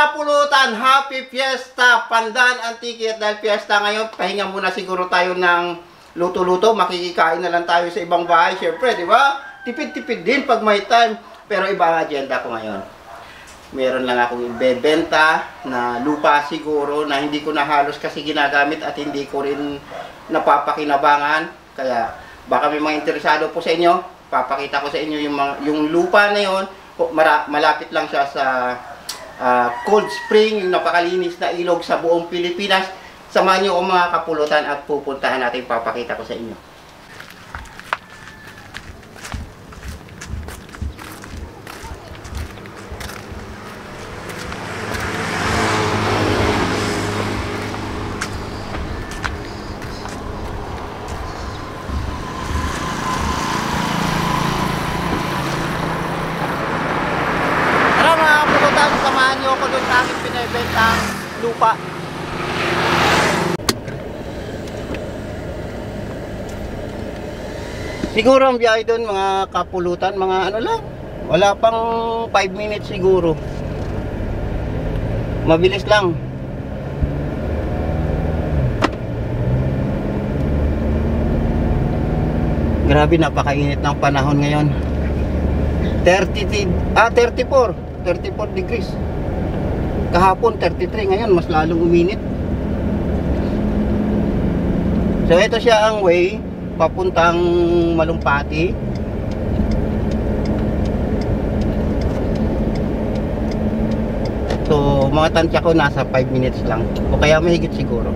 kapulutan, happy fiesta, Pandan Antique. Dahil fiesta ngayon, pahinga muna siguro tayo ng luto-luto. Makikikain na lang tayo sa ibang bahay. Siyempre, di ba? Tipid-tipid din pag may time. Pero iba ang agenda ko ngayon. Meron lang akong ibebenta na lupa siguro na hindi ko na halos kasi ginagamit at hindi ko rin napapakinabangan. Kaya baka may mga interesado po sa inyo. Papakita ko sa inyo yung lupa na yon. Malapit lang siya sa Cold Spring, yung napakalinis na ilog sa buong Pilipinas. Samahan niyo ako mga kapulutan at pupuntahan natin, papakita ko sa inyo. Samahan niyo ako doon sa aking pinibentang lupa. Siguro ang biyahe doon mga kapulutan, mga ano lang, wala pang 5 minutes siguro. Mabilis lang. Grabe, napakainit ng panahon ngayon. 34 degrees. Kahapon 33, ngayon mas lalong uminit. So ito siya ang way papuntang Malumpati. So mga tansya ko nasa 5 minutes lang o kaya mahigit siguro.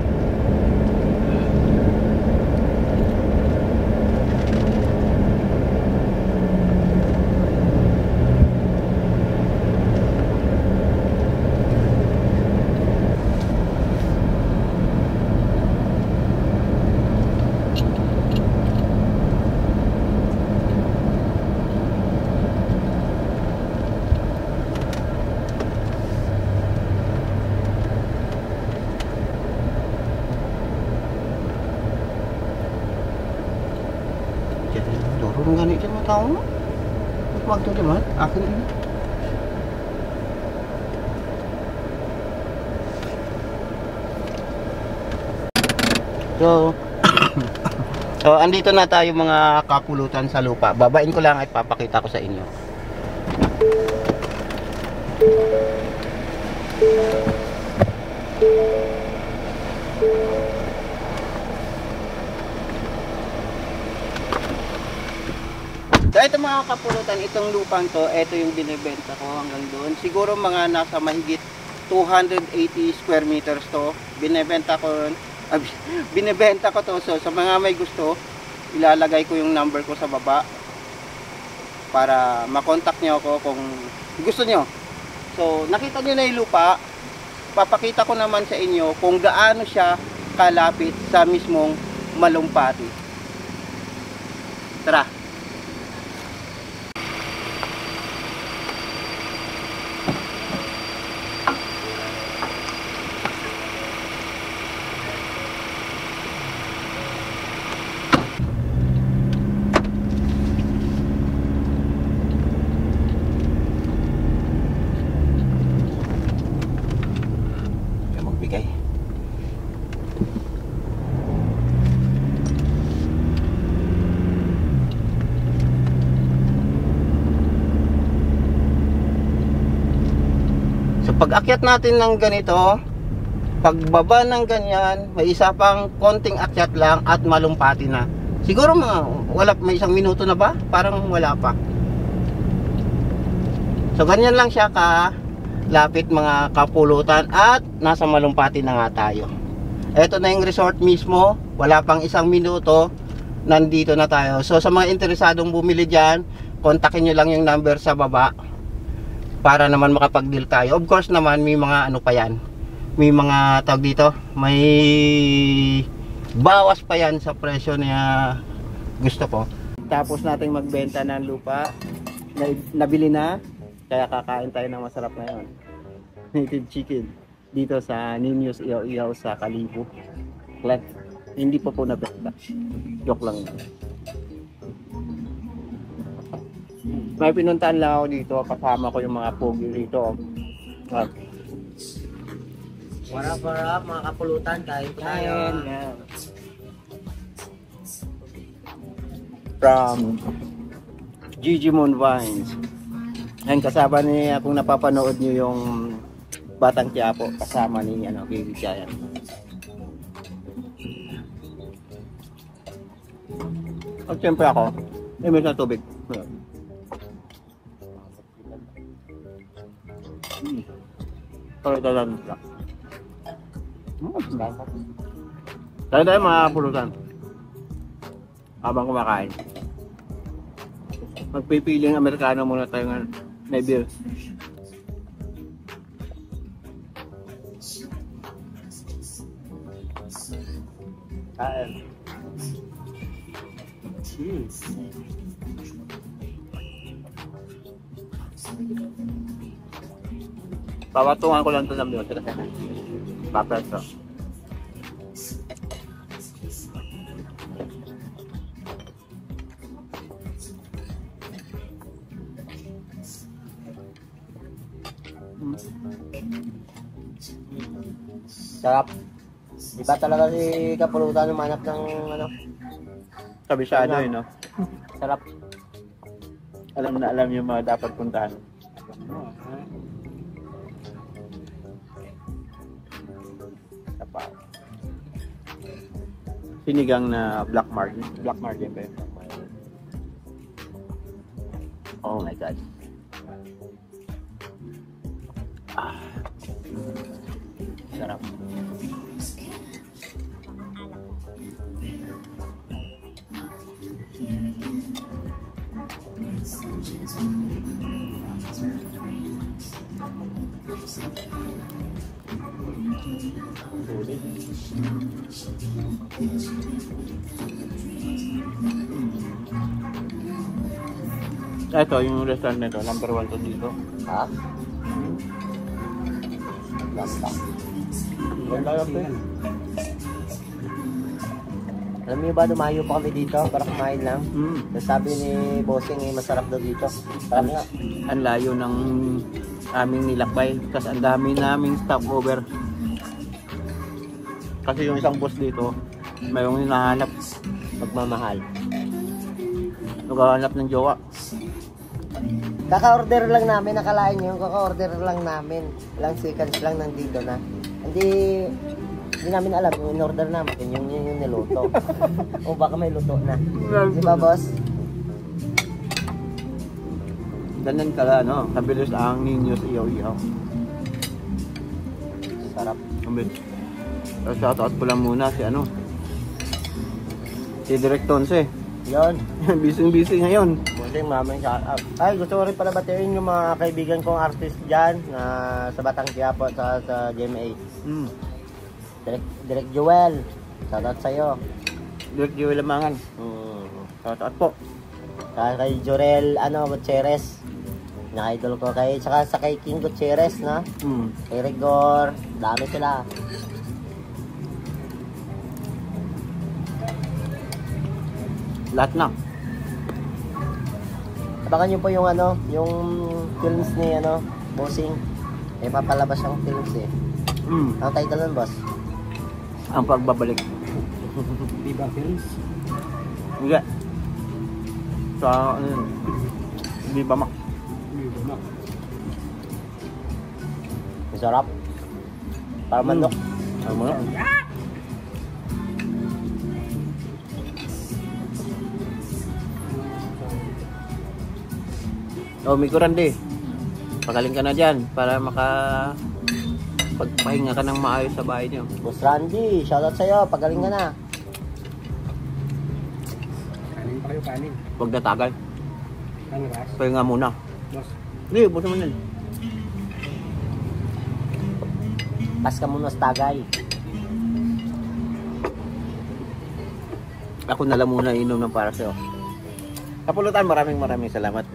Turun ganit dyan mga tao mo. Huwag ito naman. Akin din. So, andito na tayo mga kapulutan sa lupa. Babain ko lang at papakita ko sa inyo. So ito mga kapulutan, itong lupang to, ito yung binibenta ko hanggang doon. Siguro mga nasa mahigit 280 square meters to. Binibenta ko to. So sa mga may gusto, ilalagay ko yung number ko sa baba para makontak nyo ako kung gusto nyo. So nakita nyo na yung lupa. Papakita ko naman sa inyo kung gaano siya kalapit sa mismong Malumpati. Tara. So pag akyat natin ng ganito, pagbaba ng ganyan, may isa pang konting akyat lang at Malumpati na. Siguro may 1 minuto na ba? Parang wala pa. So ganyan lang siya kalapit mga kapulutan at nasa Malumpati na nga tayo. Ito na yung resort mismo, wala pang 1 minuto, nandito na tayo. So sa mga interesadong bumili dyan, kontakin nyo lang yung number sa baba para naman makapag-deal tayo. Of course naman may mga ano pa yan, may mga tawag dito, may bawas pa yan sa presyo na gusto ko. Tapos nating magbenta ng lupa, nabili na, kaya kakain tayo ng masarap ngayon. Native chicken dito sa Ninyos Ihaw-Ihaw sa Kalibo. Hindi pa po nabenta, joke lang. May pinuntahan lang ako dito, kasama ko yung mga pogi rito. Warap, mga kapulutan, kain po tayo. From Gigi Moon Vines. Yan, kasama ni, kung napapanood nyo yung Batang Quiapo, kasama ni Baby Giant. At siyempre ako, imis na tubig. Pero ito lang. Tayo mga pulutan. Habang kumakain. Magpipiling Amerikano muna tayo ng may beer. Kain. Papatungan ko lang ito ng minuto kasi papreso. Sarap. Iba talaga si kapulutan umanap ng ano. Kabisado yun, no? Sarap. Alam na alam yung mga dapat puntahan. Sinigang na black margin. Black margin ba yun? Oh my God. Sarap. Ito yung restaurant nito, number 1 to dito. Ha? Lasta. Alam niyo ba, dumayo pa kami dito para kumain lang. Sabi ni Bossing masarap daw dito. Sarap nga. Ang layo ng aming nilakbay. Kasi ang dami naming stopover. Kasi yung isang boss dito, mayroong hinahanap. Magmamahal. Naghahanap ng jowa. Kaka-order lang namin, nakalain nyo, kaka-order lang namin. Ilang seconds lang nandito na. Hindi namin alam yung in-order namin, yung niluto. O baka may luto na. Di ba, boss? Ganyan kala, no? Kabilis ang Niños iyaw-iyaw. Sarap. Shoutout ko lang muna si si Direk Tonse. Yun. Busy ngayon. Bossing, mamay shoutout. Ay, gusto ko rin pala batiin yung mga kaibigan kong artist dyan na sa Batang Quiapo sa GMA. Direk Joel. Shoutout sa'yo. Direk Joel Lamangan. Shoutout po. Kay Jorel Gutierrez. Na-idol ko saka sa kay King Gutierrez, na. Kay Rigor, dami sila. Lahat na. Abangan niyo po yung yung films ni Bossing. May papalabas siyang films eh. Ang title nun, boss? Ang pagbabalik. Viva Films? Hindi. Sa Viva Max. Masarap. Para manok. Para manok. Oh, Miko Randy. Pagaling ka na dyan para pagpahinga ka ng maayos sa bahay niyo. Boss Randy, shoutout sa'yo. Pagaling ka na. Kanin pa kayo, kanin. Huwag na tagal. Kanin, Ras. Pahinga muna. Boss. Hindi, buto mo nun. Pas ka muna sa tagay. Ako na lang muna inom ng para sa'yo. Kapulutan, maraming salamat.